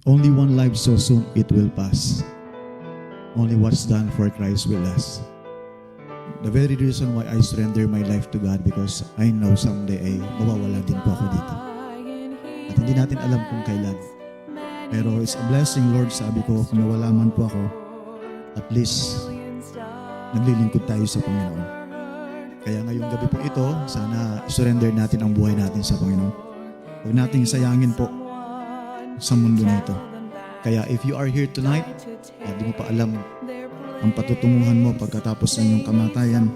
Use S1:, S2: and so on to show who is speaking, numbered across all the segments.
S1: Only one life, so soon it will pass. Only what's done for Christ will last. The very reason why I surrender my life to God, because I know someday ay mawawala din po ako dito. At hindi natin alam kung kailan. Pero it's a blessing, Lord, sabi ko, kung nawala man po ako, at least naglilingkod tayo sa Panginoon. Kaya ngayong gabi po ito, sana surrender natin ang buhay natin sa Panginoon. Huwag nating sayangin po sa mundo na ito. Kaya if you are here tonight, at di mo pa alam ang patutunguhan mo pagkatapos ng iyong kamatayan,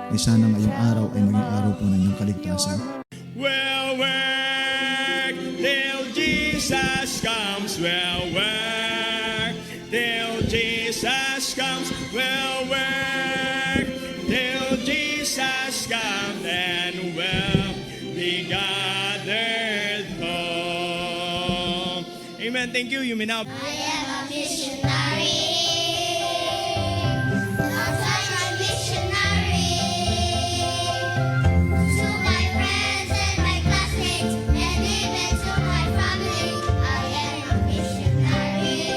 S1: ay sana ngayong araw ay maging araw po ng iyong kaligtasan.
S2: We'll work till Jesus comes. We'll work till Jesus comes. We'll work till Jesus comes, and we'll be gathered home. Amen. Thank you. You may now.
S3: I am a missionary. I'm a missionary. To my friends and my classmates, and even to my family, I am a missionary.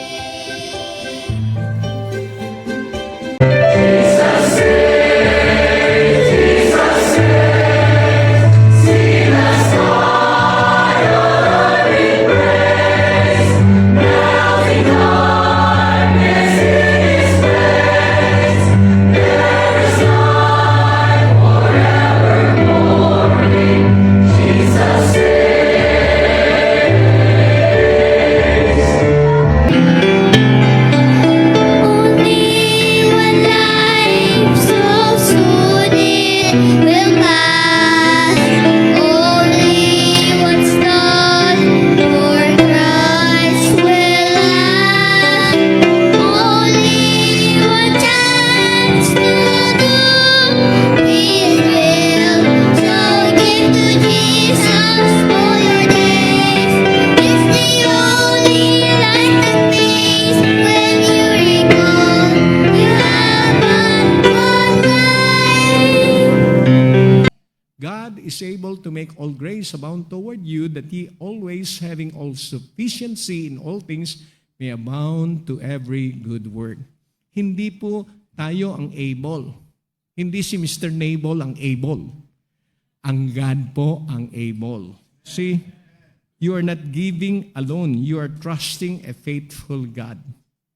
S3: Only one life, so soon it will pass. Only what's done for Christ will last. Only one chance to do His will. So give to Jesus all your days. It's the only life that pays when you recall you have but one life.
S4: God is able to make all grace abound toward you, that ye always having all sufficiency in all things may abound to every good work. Hindi po tayo ang able. Hindi si Mr. Nable ang able. Ang God po ang able. See, you are not giving alone. You are trusting a faithful God.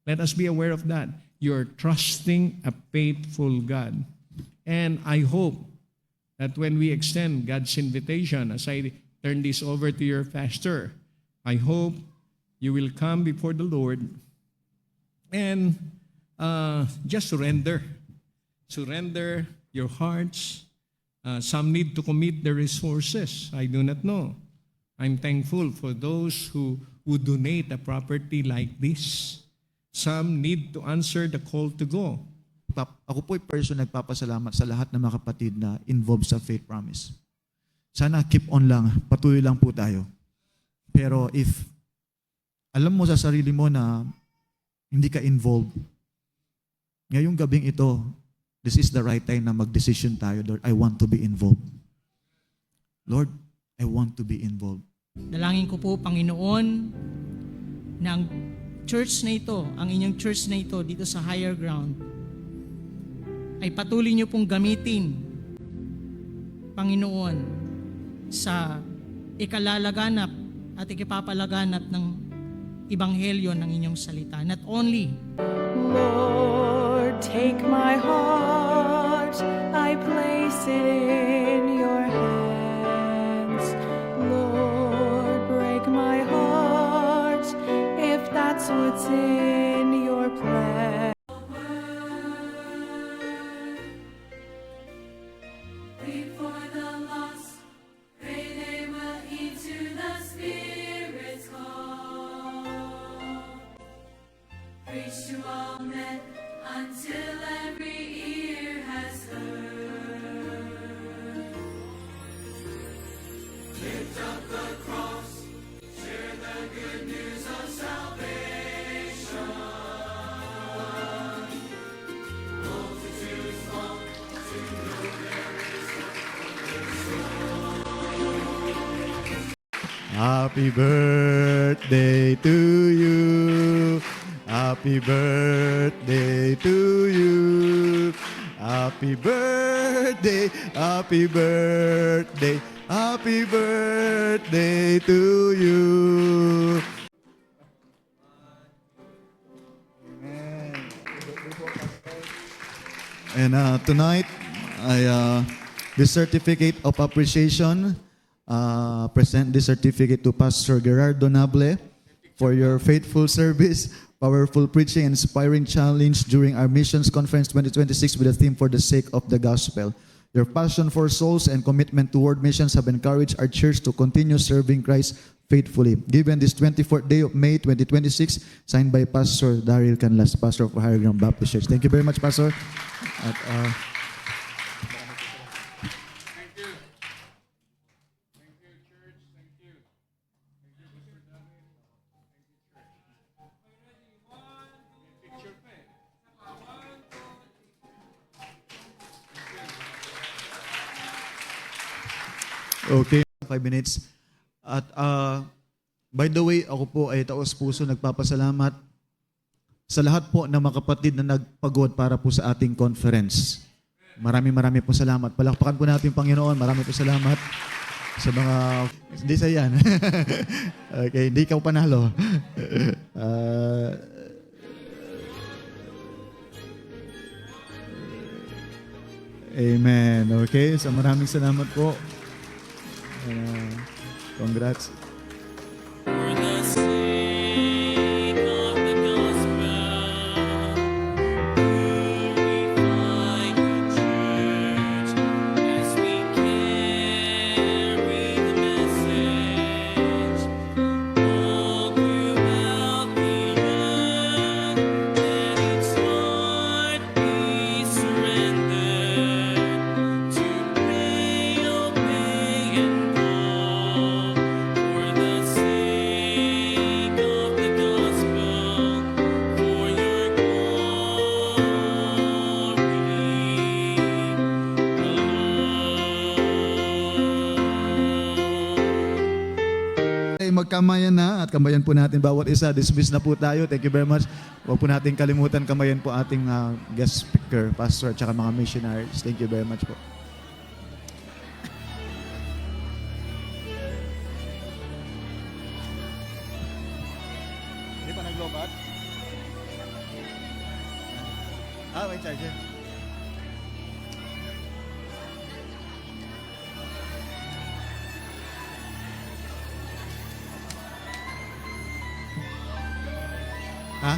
S4: Let us be aware of that. You are trusting a faithful God. And I hope that when we extend God's invitation, as I turn this over to your pastor, I hope you will come before the Lord and just surrender. Surrender your hearts. Some need to commit their resources. I do not know. I'm thankful for those who donate a property like this. Some need to answer the call to go.
S1: Ako po ay person nagpapasalamat sa lahat ng mga kapatid na involved sa Faith Promise. Sana keep on lang, patuloy lang po tayo. Pero if alam mo sa sarili mo na hindi ka involved, ngayong gabing ito, this is the right time na mag-decision tayo, Lord, I want to be involved. Lord, I want to be involved.
S5: Dalangin ko po, Panginoon, na ang church na ito, ang inyong church na ito dito sa Higher Ground, ay patuloy niyo pong gamitin, Panginoon, sa ikalalaganap at ikipapalaganap ng Ebanghelyo ng inyong salita. Not only
S6: Lord, take my heart, I place it in your hands. Lord, break my heart, if that's what's in your plan.
S7: For the lost, pray they will heed to the Spirit's call. Preach to all men until every ear has heard. Lift up the cross, share the good news of salvation. Multitudes long to know there is
S1: Happy birthday birthday to you. Happy birthday to you. Happy birthday, happy birthday, happy birthday to you. And tonight, this certificate of appreciation, present this certificate to Pastor Gerardo Nable for your faithful service, powerful preaching, and inspiring challenge during our Missions Conference 2026 with a theme for the sake of the gospel. Your passion for souls and commitment toward missions have encouraged our church to continue serving Christ faithfully. Given this 24th day of May 2026, signed by Pastor Daryl Canlas, Pastor of Higher Ground Baptist Church. Thank you very much, Pastor. At, Okay, 5 minutes. At by the way, ako po ay taos puso nagpapasalamat sa lahat po ng mga kapatid na nagpagod para po sa ating conference. Maraming po salamat. Palakpakan po natin Panginoon. Maraming po salamat sa mga... Hindi sa yan. Okay, hindi ka panalo. Amen. Okay, so maraming salamat po. Congrats.
S7: For the sake of the gospel, purify your church as we carry the message all throughout the earth. Let each heart be surrendered to pray, obey, and fall for the sake of the gospel, for your glory alone.
S1: Ay magkamayan na at kamayan po natin bawat isa. Dismiss na po tayo. Thank you very much. Huwag po natin kalimutan kamayan po ating guest speaker, pastor at saka mga missionaries. Thank you very much po. Hindi pa nag-lobat? Wait, charger. Ha?